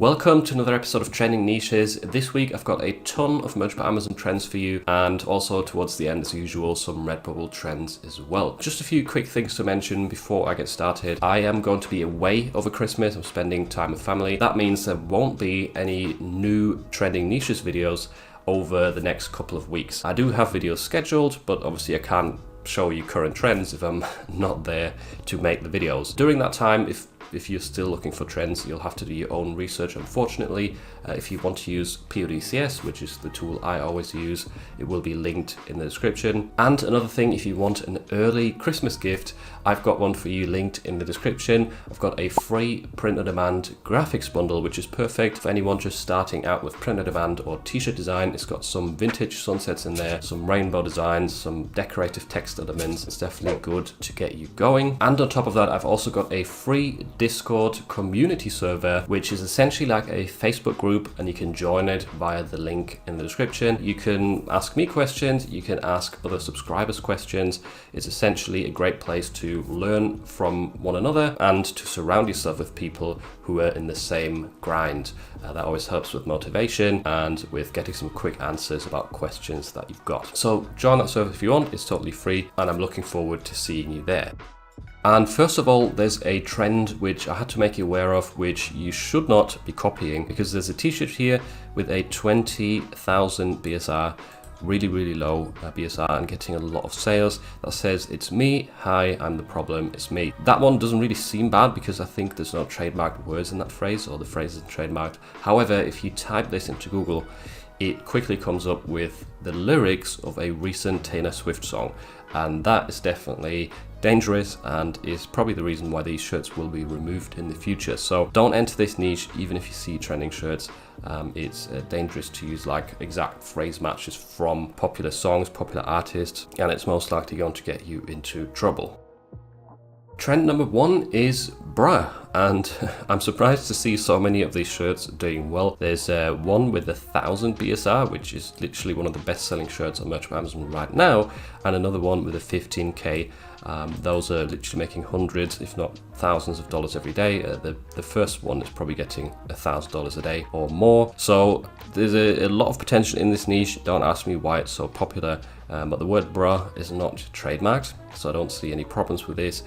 Welcome to another episode of Trending Niches. This week I've got a ton of Merch by Amazon trends for you, and also towards the end as usual some Redbubble trends as well. Just a few quick things to mention before I get started. I am going to be away over Christmas. I'm spending time with family. That means there won't be any new Trending Niches videos over the next couple of weeks. I do have videos scheduled, but obviously I can't show you current trends if I'm not there to make the videos. During that time, if you're still looking for trends, you'll have to do your own research, unfortunately. If you want to use PODCS, which is the tool I always use, it will be linked in the description. And another thing, if you want an early Christmas gift, I've got one for you linked in the description. I've got a free print-on-demand graphics bundle, which is perfect for anyone just starting out with print-on-demand or t-shirt design. It's got some vintage sunsets in there, some rainbow designs, some decorative text elements. It's definitely good to get you going. And on top of that, I've also got a free Discord community server, which is essentially like a Facebook group, and you can join it via the link in the description. You can ask me questions, you can ask other subscribers questions. It's essentially a great place to learn from one another and to surround yourself with people who are in the same grind. That always helps with motivation and with getting some quick answers about questions that you've got. So join that server if you want, it's totally free, and I'm looking forward to seeing you there. And first of all, there's a trend which I had to make you aware of, which you should not be copying, because there's a t-shirt here with a 20,000 BSR, really low BSR, and getting a lot of sales that says, "It's me, hi, I'm the problem, it's me." That one doesn't really seem bad because I think there's no trademarked words in that phrase, or the phrase isn't trademarked. However, if you type this into Google, it quickly comes up with the lyrics of a recent Taylor Swift song, and that is definitely dangerous and is probably the reason why these shirts will be removed in the future. So don't enter this niche even if you see trending shirts. It's dangerous to use like exact phrase matches from popular songs, popular artists, and it's most likely going to get you into trouble. Trend number one is bra, and I'm surprised to see so many of these shirts doing well. There's one with 1,000 BSR, which is literally one of the best selling shirts on Merch by Amazon right now, and another one with a 15K. Those are literally making hundreds, if not thousands of dollars every day. The first one is probably getting $1,000 a day or more. So there's a lot of potential in this niche. Don't ask me why it's so popular, but the word bra is not trademarked, so I don't see any problems with this.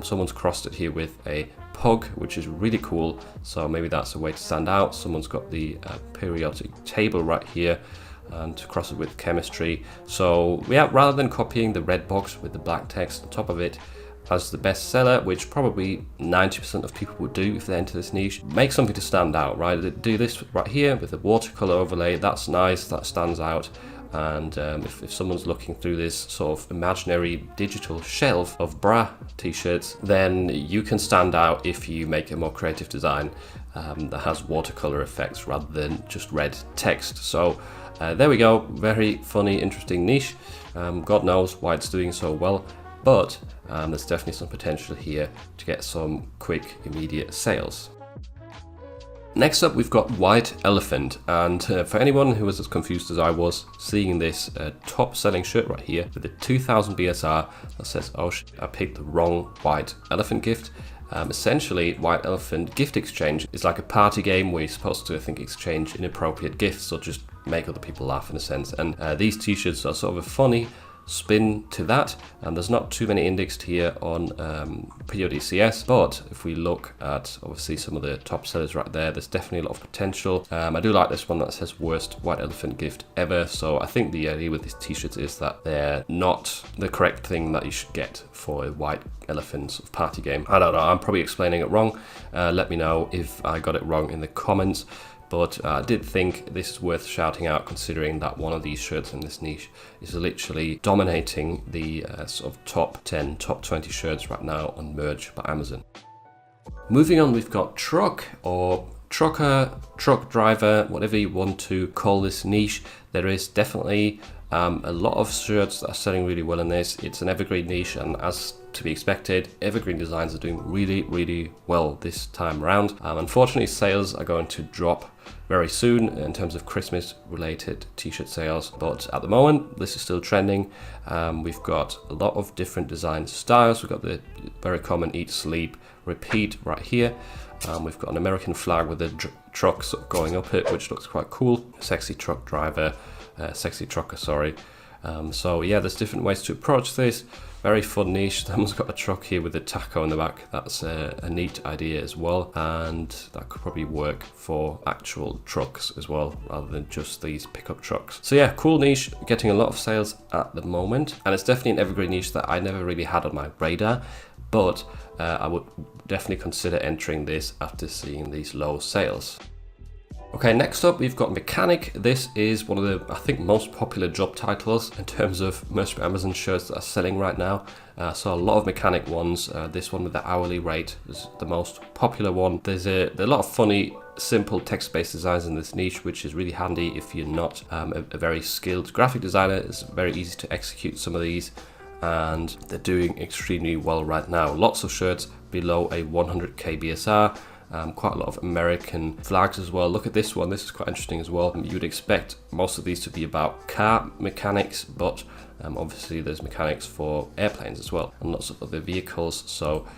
Someone's crossed it here with a pug, which is really cool, so maybe that's a way to stand out. Someone's got the periodic table right here, and to cross it with chemistry. So yeah, rather than copying the red box with the black text on top of it as the best seller, which probably 90% of people would do if they enter this niche, make something to stand out, right? Do this right here with a watercolor overlay. That's nice, that stands out. And if someone's looking through this sort of imaginary digital shelf of bra t-shirts, then you can stand out if you make a more creative design that has watercolor effects rather than just red text. So there we go, very funny, interesting niche. God knows why it's doing so well, but there's definitely some potential here to get some quick, immediate sales. Next up, we've got White Elephant, and for anyone who was as confused as I was seeing this top selling shirt right here with the 2000 BSR that says, "Oh shit, I picked the wrong White Elephant gift." Essentially, White Elephant Gift Exchange is like a party game where you're supposed to, I think, exchange inappropriate gifts or just make other people laugh in a sense. And these t-shirts are sort of a funny spin to that, and there's not too many indexed here on PODCS, but if we look at obviously some of the top sellers right there, there's definitely a lot of potential. I do like this one that says worst White Elephant gift ever, so I think the idea with these t-shirts is that they're not the correct thing that you should get for a White Elephant of party game. I don't know, I'm probably explaining it wrong. Let me know if I got it wrong in the comments. But I did think this is worth shouting out, considering that one of these shirts in this niche is literally dominating the sort of top 10, top 20 shirts right now on Merch by Amazon. Moving on, we've got truck or trucker, truck driver, whatever you want to call this niche. There is definitely a lot of shirts that are selling really well in this. It's an evergreen niche, and as to be expected, evergreen designs are doing really well this time around. Unfortunately, sales are going to drop very soon in terms of Christmas related t-shirt sales, but at the moment this is still trending. We've got a lot of different design styles. We've got the very common eat, sleep, repeat right here. We've got an American flag with a truck sort of going up it, which looks quite cool. Sexy truck driver, sexy trucker, sorry. So yeah, there's different ways to approach this. Very fun niche. Someone's got a truck here with a taco in the back. That's a neat idea as well, and that could probably work for actual trucks as well, rather than just these pickup trucks. So yeah, cool niche, getting a lot of sales at the moment, and it's definitely an evergreen niche that I never really had on my radar, but I would definitely consider entering this after seeing these low sales. Okay, next up we've got mechanic. This is one of the, I think, most popular job titles in terms of most Amazon shirts that are selling right now. So a lot of mechanic ones. This one with the hourly rate is the most popular one. There's a lot of funny, simple text-based designs in this niche, which is really handy if you're not a very skilled graphic designer. It's very easy to execute some of these, and they're doing extremely well right now. Lots of shirts below a 100k BSR. Quite a lot of American flags as well. Look at this one, this is quite interesting as well. You would expect most of these to be about car mechanics, but obviously there's mechanics for airplanes as well, and lots of other vehicles. So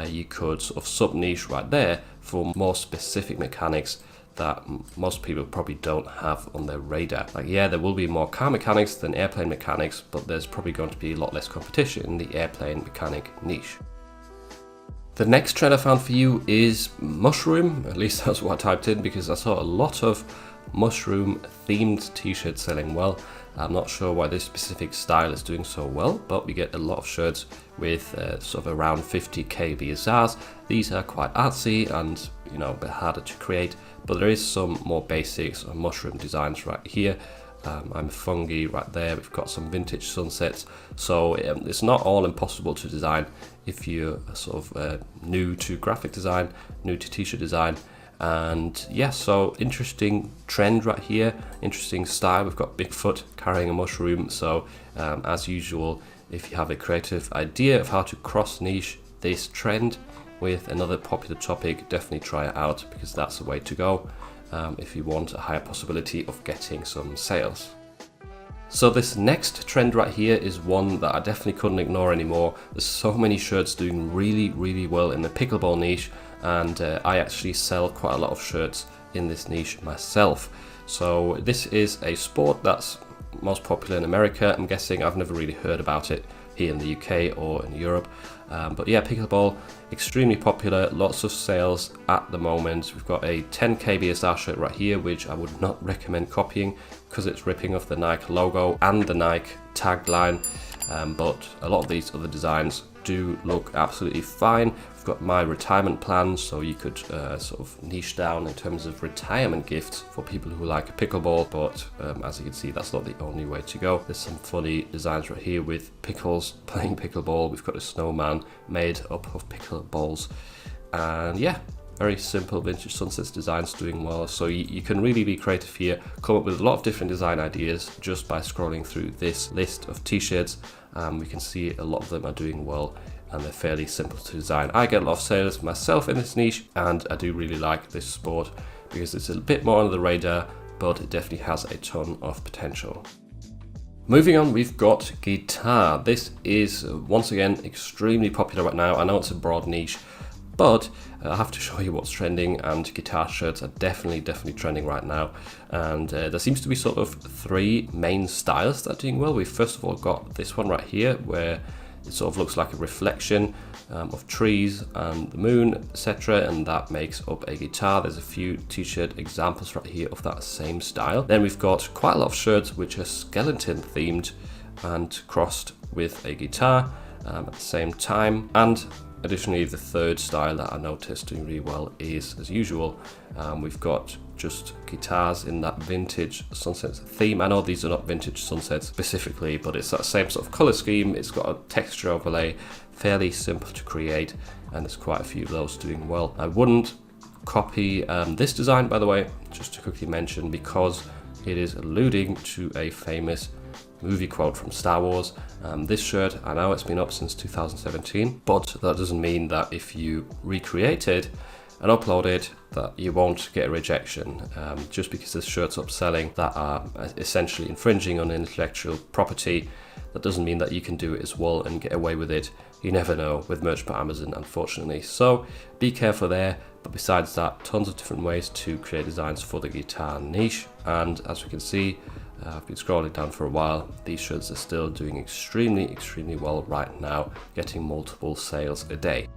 you could sort of sub-niche right there for more specific mechanics that most people probably don't have on their radar. Like, yeah, there will be more car mechanics than airplane mechanics, but there's probably going to be a lot less competition in the airplane mechanic niche. The next trend I found for you is mushroom. At least that's what I typed in, because I saw a lot of mushroom themed t-shirts selling well. I'm not sure why this specific style is doing so well, but we get a lot of shirts with sort of around 50k BSRs. These are quite artsy and, you know, a bit harder to create, but there is some more basics on mushroom designs right here. I'm fungi right there. We've got some vintage sunsets, so it's not all impossible to design if you're sort of new to graphic design, new to t-shirt design. And yeah, so interesting trend right here, interesting style. We've got Bigfoot carrying a mushroom. So as usual, if you have a creative idea of how to cross niche this trend with another popular topic, definitely try it out, because that's the way to go if you want a higher possibility of getting some sales. So this next trend right here is one that I definitely couldn't ignore anymore. There's so many shirts doing really well in the pickleball niche, and I actually sell quite a lot of shirts in this niche myself. So this is a sport that's most popular in America. I'm guessing, I've never really heard about it here in the UK or in Europe. But yeah, pickleball, extremely popular, lots of sales at the moment. We've got a 10k BSR shirt right here, which I would not recommend copying because it's ripping off the Nike logo and the Nike tagline. But a lot of these other designs do look absolutely fine. We've got my retirement plans, so you could sort of niche down in terms of retirement gifts for people who like pickleball, but as you can see, that's not the only way to go. There's some funny designs right here with pickles playing pickleball. We've got a snowman made up of pickleballs, and yeah, very simple vintage sunsets designs doing well. So you can really be creative here, come up with a lot of different design ideas just by scrolling through this list of t-shirts. We can see a lot of them are doing well, and they're fairly simple to design. I get a lot of sales myself in this niche, and I do really like this sport because it's a bit more under the radar, but it definitely has a ton of potential. Moving on, we've got guitar. This is once again extremely popular right now. I know it's a broad niche, but I have to show you what's trending, and guitar shirts are definitely trending right now. And there seems to be sort of three main styles that are doing well. We've first of all got this one right here, where it sort of looks like a reflection of trees and the moon, etc., and that makes up a guitar. There's a few t-shirt examples right here of that same style. Then we've got quite a lot of shirts which are skeleton themed and crossed with a guitar at the same time. And additionally, the third style that I noticed doing really well is, as usual, we've got just guitars in that vintage sunsets theme. I know these are not vintage sunsets specifically, but it's that same sort of color scheme. It's got a texture overlay, fairly simple to create, and there's quite a few of those doing well. I wouldn't copy this design, by the way, just to quickly mention, because it is alluding to a famous movie quote from Star Wars. This shirt, I know it's been up since 2017, but that doesn't mean that if you recreate it and upload it, that you won't get a rejection. Just because this shirt's upselling that are essentially infringing on intellectual property, that doesn't mean that you can do it as well and get away with it. You never know with merch by Amazon, unfortunately. So be careful there. But besides that, tons of different ways to create designs for the guitar niche. And as we can see, I've been scrolling down for a while. These shirts are still doing extremely well right now, getting multiple sales a day.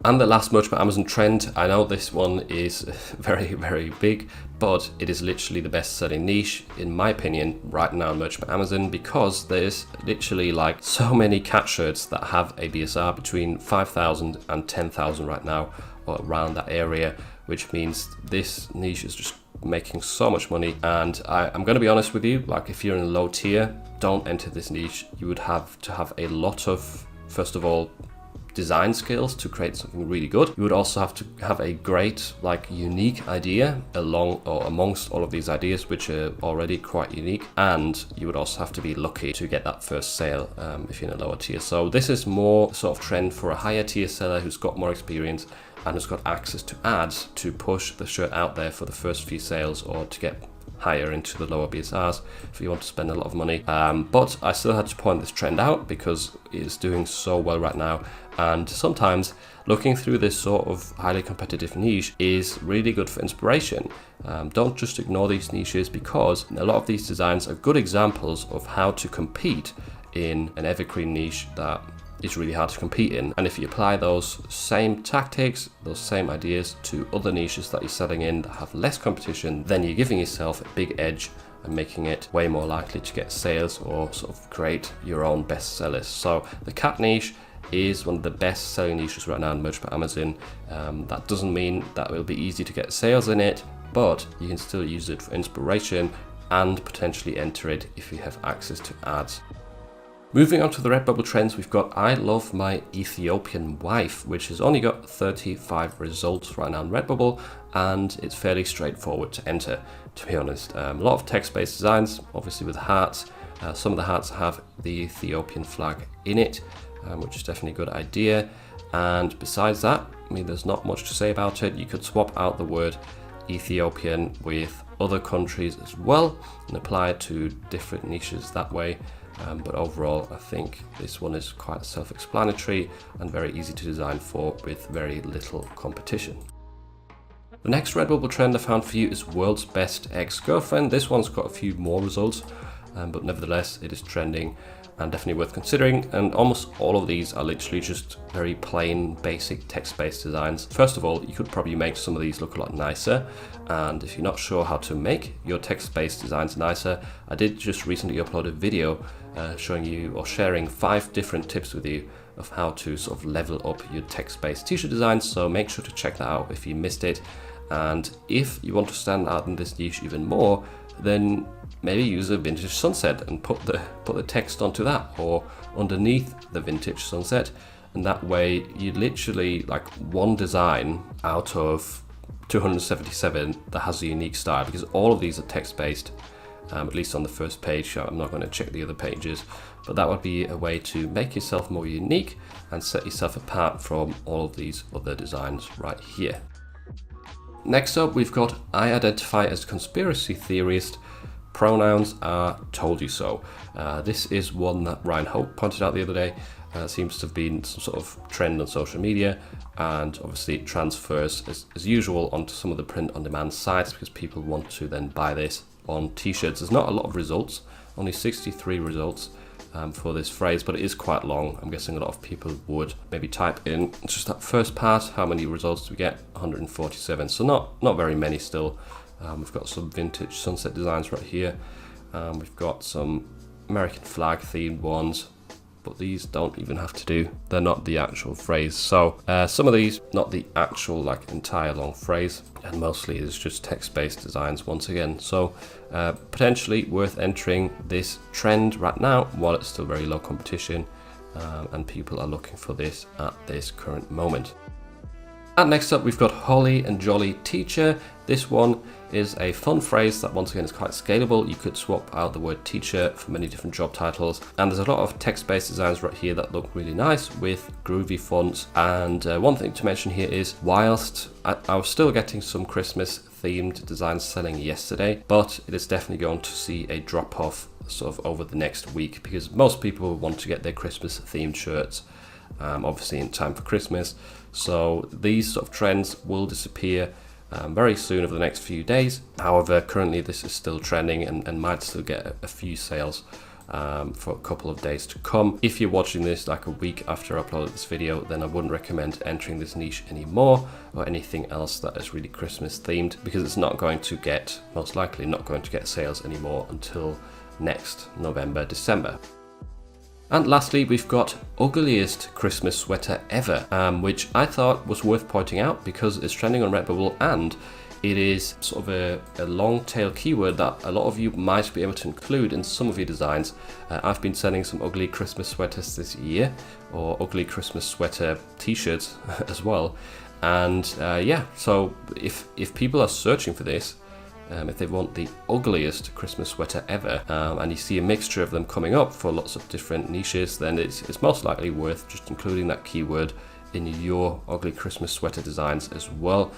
And the last Merch by Amazon trend, I know this one is very big, but it is literally the best selling niche, in my opinion, right now on Merch by Amazon, because there's literally like so many cat shirts that have a BSR between 5,000 and 10,000 right now, or around that area, which means this niche is just making so much money. And I'm going to be honest with you, like if you're in a low tier, don't enter this niche. You would have to have a lot of, first of all, design skills to create something really good. You would also have to have a great, like, unique idea along or amongst all of these ideas, which are already quite unique. And you would also have to be lucky to get that first sale if you're in a lower tier. So this is more sort of trend for a higher tier seller who's got more experience and has got access to ads to push the shirt out there for the first few sales, or to get higher into the lower BSRs if you want to spend a lot of money. But I still had to point this trend out because it is doing so well right now. And sometimes looking through this sort of highly competitive niche is really good for inspiration. Don't just ignore these niches, because a lot of these designs are good examples of how to compete in an evergreen niche that is really hard to compete in. And if you apply those same tactics, those same ideas to other niches that you're selling in that have less competition, then you're giving yourself a big edge and making it way more likely to get sales or sort of create your own best sellers. So the cat niche is one of the best selling niches right now in Merch by Amazon. That doesn't mean that it will be easy to get sales in it, but you can still use it for inspiration and potentially enter it if you have access to ads. Moving on to the Redbubble trends, we've got I Love My Ethiopian Wife, which has only got 35 results right now on Redbubble, and it's fairly straightforward to enter, to be honest. A lot of text-based designs, obviously with hearts. Some of the hearts have the Ethiopian flag in it, which is definitely a good idea. And besides that, I mean, there's not much to say about it. You could swap out the word Ethiopian with other countries as well and apply it to different niches that way. But overall, I think this one is quite self-explanatory and very easy to design for with very little competition. The next Redbubble trend I found for you is World's Best Ex-Girlfriend. This one's got a few more results, but nevertheless, it is trending and definitely worth considering. And almost all of these are literally just very plain, basic text-based designs. First of all, you could probably make some of these look a lot nicer. And if you're not sure how to make your text-based designs nicer, I did just recently upload a video showing you or sharing 5 different tips with you of how to sort of level up your text-based t-shirt designs. So make sure to check that out if you missed it. And if you want to stand out in this niche even more, then maybe use a vintage sunset and put the text onto that or underneath the vintage sunset. And that way you literally, like, one design out of 277 that has a unique style, because all of these are text-based, at least on the first page. I'm not going to check the other pages, but that would be a way to make yourself more unique and set yourself apart from all of these other designs right here. Next up, we've got I identify as a conspiracy theorist. Pronouns are told you so. This is one that Ryan Hope pointed out the other day. Seems to have been some sort of trend on social media, and obviously it transfers as usual onto some of the print on demand sites because people want to then buy this on t-shirts. There's not a lot of results, only 63 results for this phrase, but it is quite long. I'm guessing a lot of people would maybe type in just that first part, how many results do we get? 147, so not very many still. We've got some vintage sunset designs right here. We've got some American flag themed ones, but these don't even have to do. They're not the actual phrase. So some of these, not the actual like entire long phrase, and mostly it's just text-based designs once again. So potentially worth entering this trend right now while it's still very low competition, and people are looking for this at this current moment. And next up, we've got Holly and Jolly Teacher. This one is a fun phrase that once again is quite scalable. You could swap out the word teacher for many different job titles. And there's a lot of text-based designs right here that look really nice with groovy fonts. And one thing to mention here is, whilst I was still getting some Christmas themed designs selling yesterday, but it is definitely going to see a drop off sort of over the next week, because most people want to get their Christmas themed shirts obviously in time for Christmas. So these sort of trends will disappear very soon over the next few days. However, currently this is still trending and might still get a few sales for a couple of days to come. If you're watching this like a week after I uploaded this video, then I wouldn't recommend entering this niche anymore, or anything else that is really Christmas themed, because it's not going to get, most likely not going to get sales anymore until next November, December. And lastly, we've got ugliest Christmas sweater ever, which I thought was worth pointing out because it's trending on Redbubble and it is sort of a long tail keyword that a lot of you might be able to include in some of your designs. I've been selling some ugly Christmas sweaters this year, or ugly Christmas sweater t-shirts as well. And yeah, so if people are searching for this, if they want the ugliest Christmas sweater ever, and you see a mixture of them coming up for lots of different niches, then it's most likely worth just including that keyword in your ugly Christmas sweater designs as well,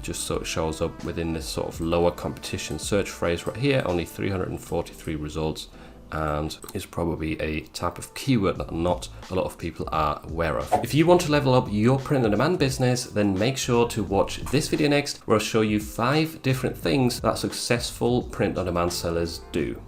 just so it shows up within this sort of lower competition search phrase right here. Only 343 results, and is probably a type of keyword that not a lot of people are aware of. If you want to level up your print-on-demand business, then make sure to watch this video next, where I'll show you 5 different things that successful print-on-demand sellers do.